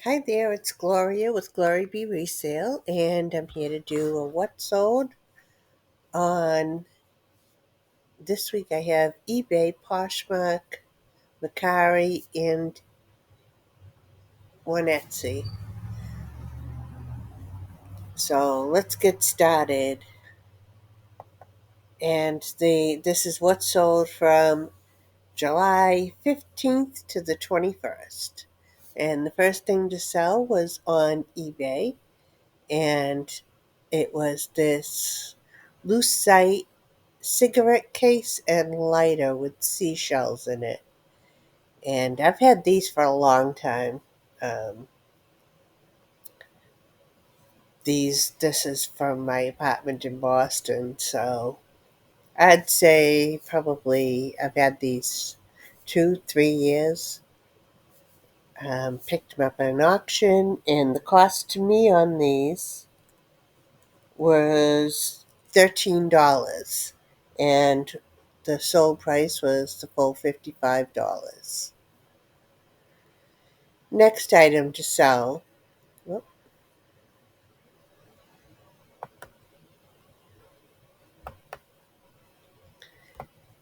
Hi there, it's Gloria with Glory Be Resale, and I'm here to do a what sold on this week. I have eBay, Poshmark, Mercari, and one Etsy. So let's get started. And this is what sold from July 15th to the 21st. And the first thing to sell was on eBay, and it was this lucite cigarette case and lighter with seashells in it. And I've had these for a long time. Um, this is from my apartment in Boston, so I'd say probably I've had these 2, 3 years. Picked them up at an auction, and the cost to me on these was $13, and the sold price was the full $55. Next item to sell. Whoop,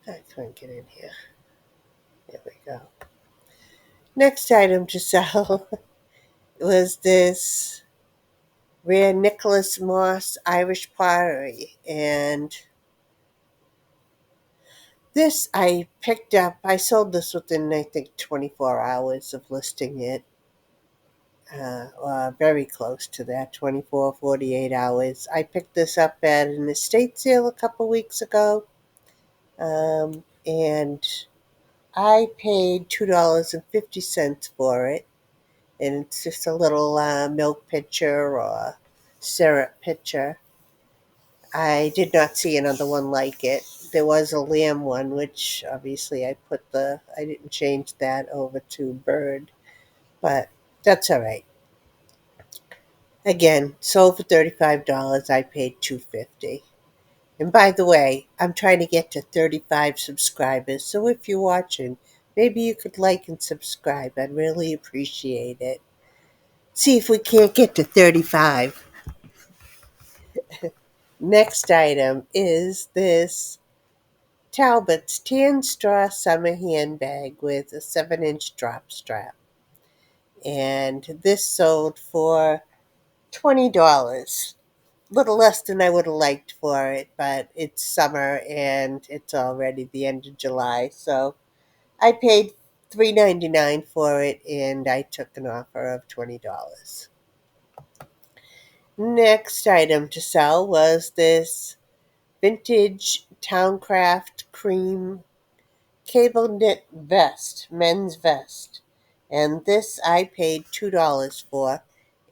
I can't get in here. There we go. Next item to sell was this rare Nicholas Moss Irish pottery. And this I picked up. I sold this within, I think, 24 hours of listing it. Or very close to that, 24, 48 hours. I picked this up at an estate sale a couple weeks ago. And I paid $2.50 for it, and it's just a little milk pitcher or syrup pitcher. I did not see another one like it. There was a lamb one, which obviously I didn't change that over to bird, but that's all right. Again, sold for $35. I paid $2.50. And by the way, I'm trying to get to 35 subscribers, so if you're watching, maybe you could like and subscribe. I'd really appreciate it. See if we can't get to 35. Next item is this Talbot's tan straw summer handbag with a 7-inch drop strap. And this sold for $20. Little less than I would have liked for it, but it's summer and it's already the end of July, so I paid $3.99 for it, and I took an offer of $20. Next item to sell was this vintage Towncraft cream cable knit vest, men's vest. And this I paid $2 for,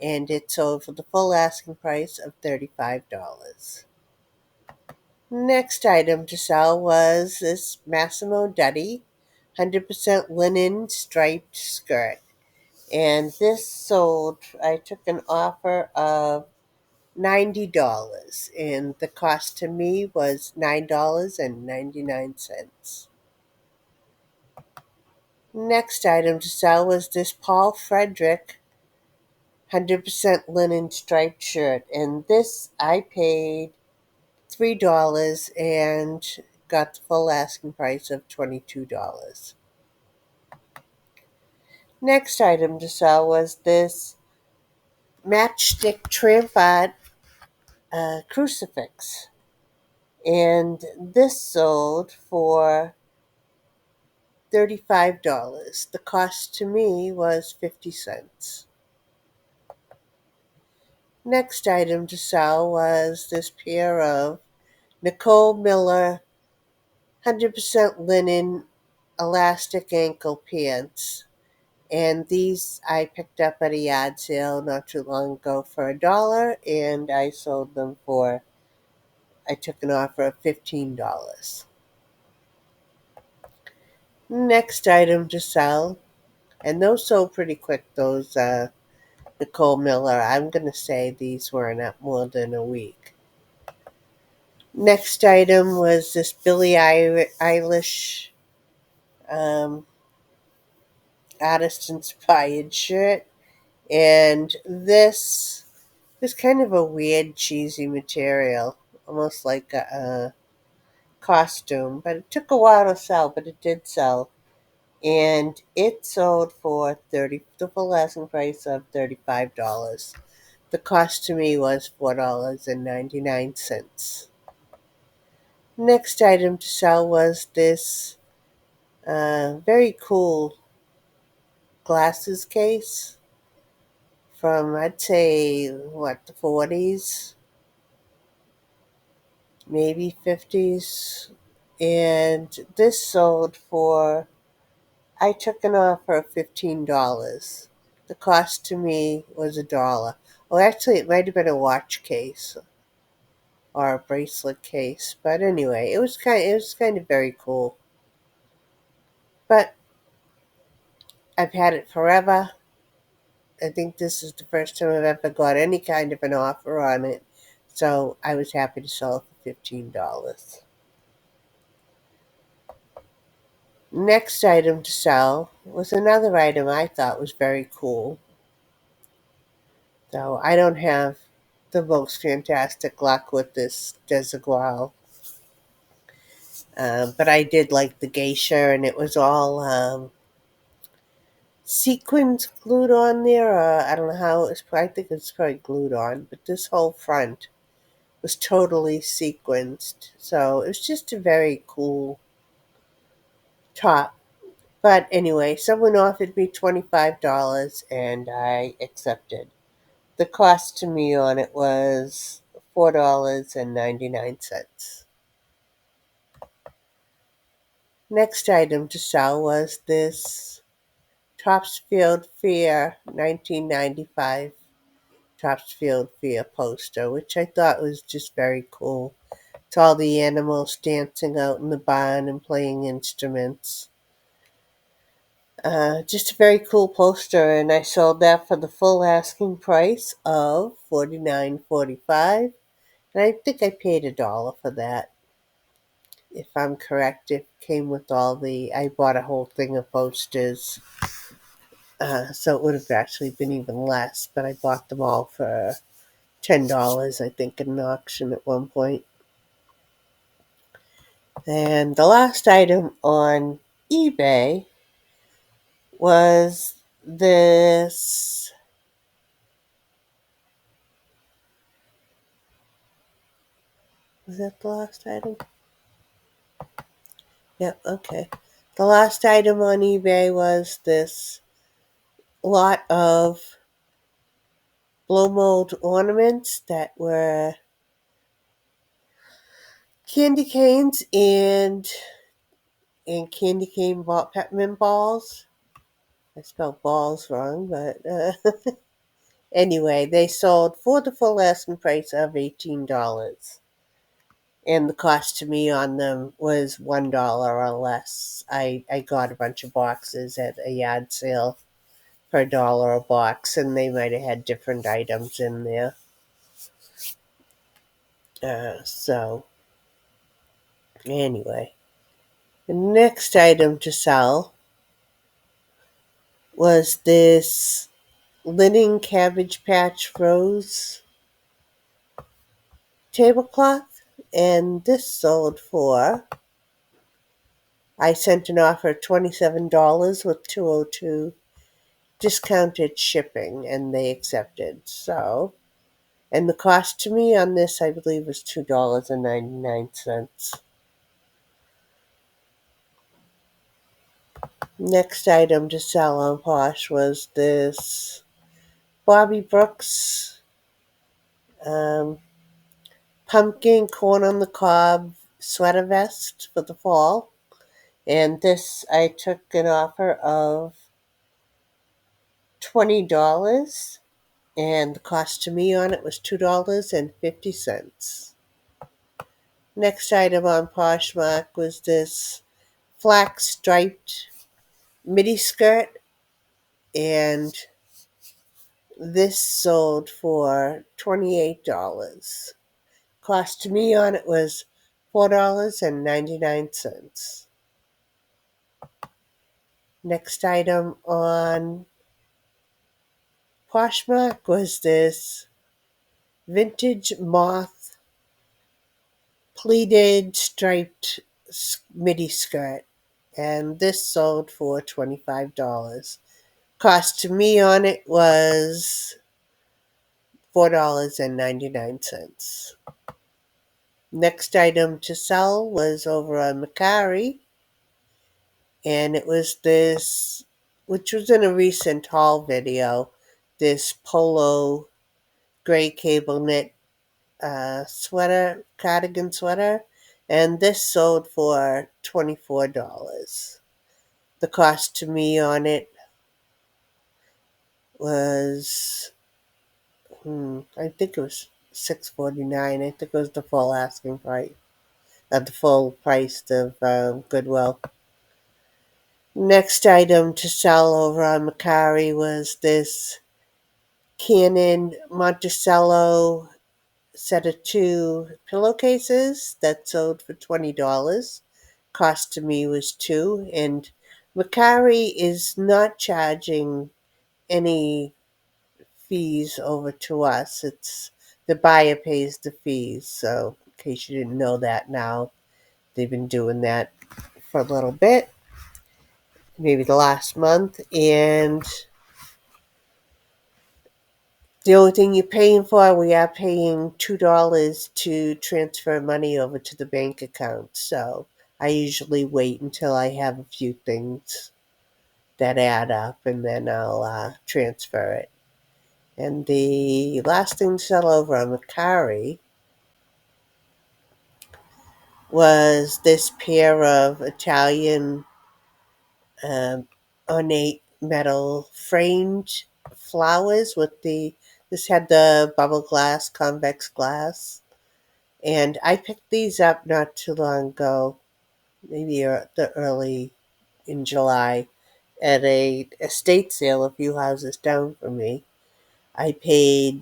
and it sold for the full asking price of $35. Next item to sell was this Massimo Dutti 100% linen striped skirt. And this sold, I took an offer of $90, and the cost to me was $9.99. Next item to sell was this Paul Frederick 100% linen striped shirt, and this I paid $3 and got the full asking price of $22. Next item to sell was this matchstick trampart crucifix, and this sold for $35. The cost to me was 50 cents. Next item to sell was this pair of Nicole Miller 100% linen elastic ankle pants. And these I picked up at a yard sale not too long ago for $1, and I took an offer of $15. Next item to sell, and those sold pretty quick, those Nicole Miller. I'm going to say these weren't up more than a week. Next item was this Billie Eilish um, artist inspired shirt, And this was kind of a weird, cheesy material, almost like a costume. But it took a while to sell, but it did sell. And it sold for the full asking price of $35. The cost to me was $4.99. Next item to sell was this very cool glasses case from, I'd say, what, the 40s, maybe 50s. And this sold for, I took an offer of $15. The cost to me was $1. Well, actually, it might have been a watch case or a bracelet case, but anyway, it was kind of very cool. But I've had it forever. I think this is the first time I've ever got any kind of an offer on it, so I was happy to sell it for $15. Next item to sell was another item I thought was very cool, though I don't have the most fantastic luck with this Desigual. But I did like the geisha, and it was all sequins glued on there. I don't know how it was. I think it's probably glued on, but this whole front was totally sequenced. So it was just a very cool top. But anyway, someone offered me $25 and I accepted. The cost to me on it was $4.99. Next item to sell was this Topsfield Fair 1995 Topsfield Fair poster, which I thought was just very cool. It's all the animals dancing out in the barn and playing instruments. Just a very cool poster, and I sold that for the full asking price of $49.45. And I think I paid $1 for that, if I'm correct. It came with all the. I bought a whole thing of posters, so it would have actually been even less. But I bought them all for $10, I think, in an auction at one point. And the last item on eBay was this. Was that the last item? Yep, okay. The last item on eBay was this lot of blow mold ornaments that were candy canes and candy cane peppermint balls. I spelled balls wrong, but anyway, they sold for the full asking price of $18. And the cost to me on them was $1 or less. I got a bunch of boxes at a yard sale for $1 a box, and they might have had different items in there. So, anyway, the next item to sell was this linen Cabbage Patch Rose tablecloth, and this sold for. I sent an offer of $27 with 202 discounted shipping, and they accepted. So, and the cost to me on this, I believe, was $2.99. Next item to sell on Posh was this Bobby Brooks um, pumpkin corn on the cob sweater vest for the fall. And this, I took an offer of $20, and the cost to me on it was $2.50. Next item on Poshmark was this flax striped midi skirt, and this sold for $28. Cost to me on it was $4.99. Next item on Poshmark was this vintage moth pleated striped midi skirt, and this sold for $25. Cost to me on it was $4.99. Next item to sell was over on Mercari, and it was this, which was in a recent haul video, this polo gray cable knit cardigan sweater, and this sold for $24. The cost to me on it was, I think it was $6.49. I think it was the full asking price, at the full price of Goodwill. Next item to sell over on Mercari was this Canon Monticello set of 2 pillowcases that sold for $20. Cost to me was 2, and Mercari is not charging any fees over to us. It's the buyer pays the fees. So, in case you didn't know that, now they've been doing that for a little bit, maybe the last month, and the only thing you're paying for, we are paying $2 to transfer money over to the bank account. So I usually wait until I have a few things that add up, and then I'll transfer it. And the last thing to sell over on Mercari was this pair of Italian um, ornate metal framed flowers with this had the bubble glass, convex glass. And I picked these up not too long ago, maybe the early in July, at a estate sale a few houses down from me. I paid,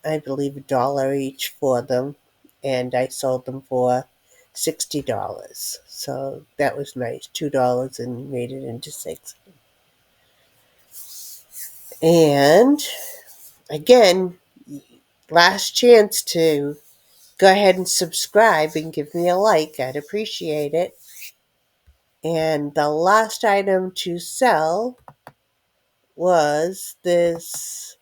I believe, $1 each for them, and I sold them for $60. So that was nice. $2 and made it into 6. And again, last chance to go ahead and subscribe and give me a like. I'd appreciate it. And the last item to sell was this,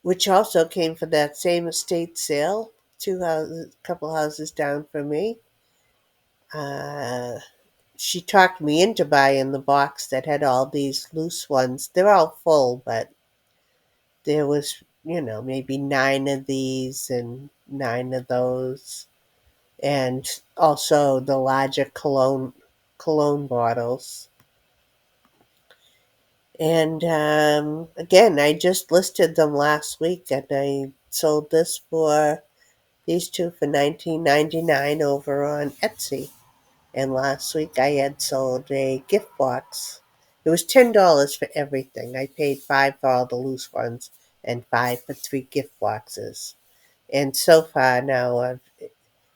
which also came from that same estate sale, couple houses down from me. Uh, she talked me into buying the box that had all these loose ones. They're all full, but there was, maybe 9 of these and 9 of those. And also the larger cologne bottles. And again, I just listed them last week, and I sold these two for $19.99 over on Etsy. And last week I had sold a gift box. It was $10 for everything. I paid $5 for all the loose ones and $5 for 3 gift boxes. And so far now,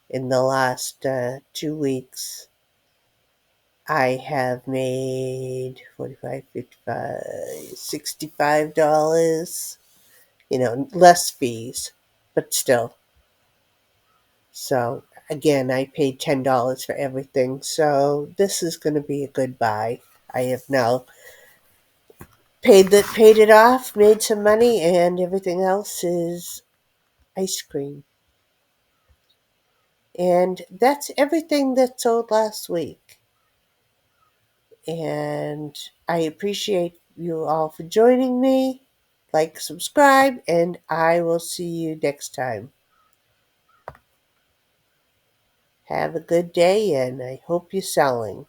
in the last 2 weeks, I have made $45, $55, $65, less fees, but still. So again, I paid $10 for everything. So this is going to be a good buy. I have now paid it off, made some money, and everything else is ice cream. And that's everything that sold last week. And I appreciate you all for joining me. Like, subscribe, and I will see you next time. Have a good day, and I hope you're selling.